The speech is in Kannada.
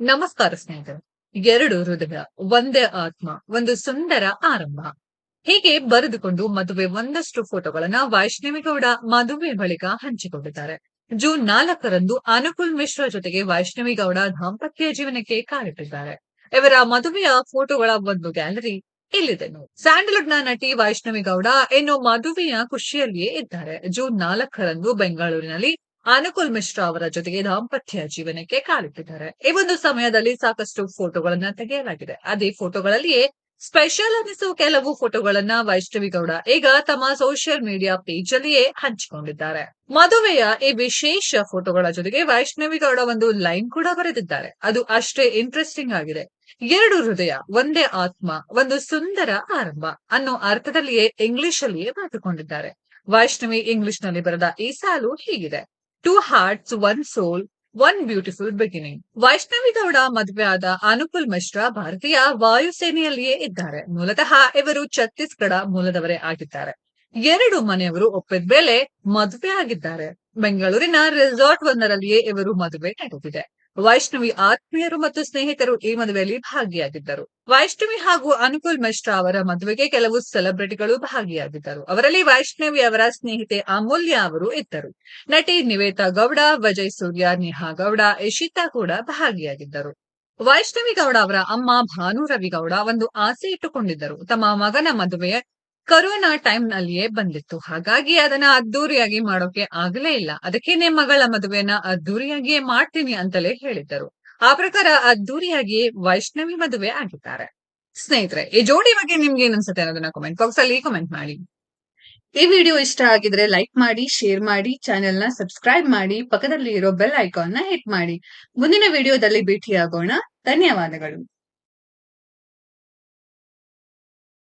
ನಮಸ್ಕಾರ ಸ್ನೇಹಿತರೆ. ಎರಡು ಹೃದಯ, ಒಂದೇ ಆತ್ಮ, ಒಂದು ಸುಂದರ ಆರಂಭ. ಹೀಗೆ ಬರೆದುಕೊಂಡು ಮದುವೆ ಒಂದಷ್ಟು ಫೋಟೋಗಳನ್ನ ವೈಷ್ಣವಿ ಗೌಡ ಮದುವೆ ಬಳಿಕ ಹಂಚಿಕೊಂಡಿದ್ದಾರೆ. ಜೂನ್ 4ರಂದು ಅನುಕೂಲ್ ಮಿಶ್ರಾ ಜೊತೆಗೆ ವೈಷ್ಣವಿ ಗೌಡ ದಾಂಪತ್ಯ ಜೀವನಕ್ಕೆ ಕಾಲಿಟ್ಟಿದ್ದಾರೆ. ಇವರ ಮದುವೆಯ ಫೋಟೋಗಳ ಒಂದು ಗ್ಯಾಲರಿ ಇಲ್ಲಿದೆ ನೋಡಿ. ಸ್ಯಾಂಡಲ್ವುಡ್ ನ ನಟಿ ವೈಷ್ಣವಿ ಗೌಡ ಇನ್ನು ಮದುವೆಯ ಖುಷಿಯಲ್ಲಿಯೇ ಇದ್ದಾರೆ. ಜೂನ್ 4ರಂದು ಬೆಂಗಳೂರಿನಲ್ಲಿ ಅನುಕೂಲ್ ಮಿಶ್ರಾ ಅವರ ಜೊತೆಗೆ ದಾಂಪತ್ಯ ಜೀವನಕ್ಕೆ ಕಾಲಿಟ್ಟಿದ್ದಾರೆ. ಈ ಒಂದು ಸಮಯದಲ್ಲಿ ಸಾಕಷ್ಟು ಫೋಟೋಗಳನ್ನ ತೆಗೆಯಲಾಗಿದೆ. ಅದೇ ಫೋಟೋಗಳಲ್ಲಿಯೇ ಸ್ಪೆಷಲ್ ಅನಿಸುವ ಕೆಲವು ಫೋಟೋಗಳನ್ನ ವೈಷ್ಣವಿ ಗೌಡ ಈಗ ತಮ್ಮ ಸೋಷಿಯಲ್ ಮೀಡಿಯಾ ಪೇಜ್ ಅಲ್ಲಿಯೇ ಹಂಚಿಕೊಂಡಿದ್ದಾರೆ. ಮದುವೆಯ ಈ ವಿಶೇಷ ಫೋಟೋಗಳ ಜೊತೆಗೆ ವೈಷ್ಣವಿ ಗೌಡ ಒಂದು ಲೈನ್ ಕೂಡ ಬರೆದಿದ್ದಾರೆ. ಅದು ಅಷ್ಟೇ ಇಂಟ್ರೆಸ್ಟಿಂಗ್ ಆಗಿದೆ. ಎರಡು ಹೃದಯ, ಒಂದೇ ಆತ್ಮ, ಒಂದು ಸುಂದರ ಆರಂಭ ಅನ್ನೋ ಅರ್ಥದಲ್ಲಿಯೇ ಇಂಗ್ಲಿಷ್ ಅಲ್ಲಿಯೇ ಬರೆದುಕೊಂಡಿದ್ದಾರೆ. ವೈಷ್ಣವಿ ಇಂಗ್ಲಿಷ್ ನಲ್ಲಿ ಬರೆದ ಈ ಸಾಲು ಹೀಗಿದೆ: two hearts, one soul, one beautiful beginning. Vaishnavi Gowda ಮದುವೆ ಆದ ಅನುಕೂಲ್ ಮಿಶ್ರಾ ಭಾರತೀಯ ವಾಯುಸೇನೆಯಲ್ಲಿಯೇ ಇದ್ದಾರೆ. ಮೂಲತಃ ಇವರು ಛತ್ತೀಸ್ಗಢ ಮೂಲದವರೇ ಆಗಿದ್ದಾರೆ. ಎರಡು ಮನೆಯವರು ಒಪ್ಪಿದ ಮೇಲೆ ಮದುವೆ ಆಗಿದ್ದಾರೆ. ಬೆಂಗಳೂರಿನ ರೆಸಾರ್ಟ್ ಒಂದರಲ್ಲಿಯೇ ಇವರು ಮದುವೆ ನಡೆದಿದೆ. ವೈಷ್ಣವಿ ಆತ್ಮೀಯರು ಮತ್ತು ಸ್ನೇಹಿತರು ಈ ಮದುವೆಯಲ್ಲಿ ಭಾಗಿಯಾಗಿದ್ದರು. ವೈಷ್ಣವಿ ಹಾಗೂ ಅನುಕೂಲ್ ಮಿಶ್ರಾ ಅವರ ಮದುವೆಗೆ ಕೆಲವು ಸೆಲೆಬ್ರಿಟಿಗಳು ಭಾಗಿಯಾಗಿದ್ದರು. ಅವರಲ್ಲಿ ವೈಷ್ಣವಿ ಅವರ ಸ್ನೇಹಿತೆ ಅಮೂಲ್ಯ ಅವರು ಇದ್ದರು. ನಟಿ ನಿವೇತಾ ಗೌಡ, ವಿಜಯ್ ಸೂರ್ಯ, ನೇಹಾ ಗೌಡ, ಇಶಿತಾ ಕೂಡ ಭಾಗಿಯಾಗಿದ್ದರು. ವೈಷ್ಣವಿ ಗೌಡ ಅವರ ಅಮ್ಮ ಭಾನು ರವಿ ಗೌಡ ಒಂದು ಆಸೆ ಇಟ್ಟುಕೊಂಡಿದ್ದರು. ತಮ್ಮ ಮಗನ ಮದುವೆ ಕರೋನಾ ಟೈಮ್ ನಲ್ಲಿಯೇ ಬಂದಿತ್ತು. ಹಾಗಾಗಿ ಅದನ್ನ ಅದ್ದೂರಿಯಾಗಿ ಮಾಡೋಕೆ ಆಗಲೇ ಇಲ್ಲ. ಅದಕ್ಕೇನೆ ಮಗಳ ಮದುವೆನ ಅದ್ದೂರಿಯಾಗಿಯೇ ಮಾಡ್ತೀನಿ ಅಂತಲೇ ಹೇಳಿದ್ದರು. ಆ ಪ್ರಕಾರ ಅದ್ದೂರಿಯಾಗಿಯೇ ವೈಷ್ಣವಿ ಮದುವೆ ಆಗಿದ್ದಾರೆ. ಸ್ನೇಹಿತರೆ, ಈ ಜೋಡಿ ಬಗ್ಗೆ ನಿಮ್ಗೆ ಏನ್ ಅನ್ಸುತ್ತೆ ಅನ್ನೋದನ್ನ ಕಾಮೆಂಟ್ ಬಾಕ್ಸ್ ಅಲ್ಲಿ ಕಾಮೆಂಟ್ ಮಾಡಿ. ಈ ವಿಡಿಯೋ ಇಷ್ಟ ಆಗಿದ್ರೆ ಲೈಕ್ ಮಾಡಿ, ಶೇರ್ ಮಾಡಿ, ಚಾನೆಲ್ ನ ಸಬ್ಸ್ಕ್ರೈಬ್ ಮಾಡಿ, ಪಕ್ಕದಲ್ಲಿ ಇರೋ ಬೆಲ್ ಐಕಾನ್ ನ ಹಿಟ್ ಮಾಡಿ. ಮುಂದಿನ ವಿಡಿಯೋದಲ್ಲಿ ಭೇಟಿಯಾಗೋಣ. ಧನ್ಯವಾದಗಳು.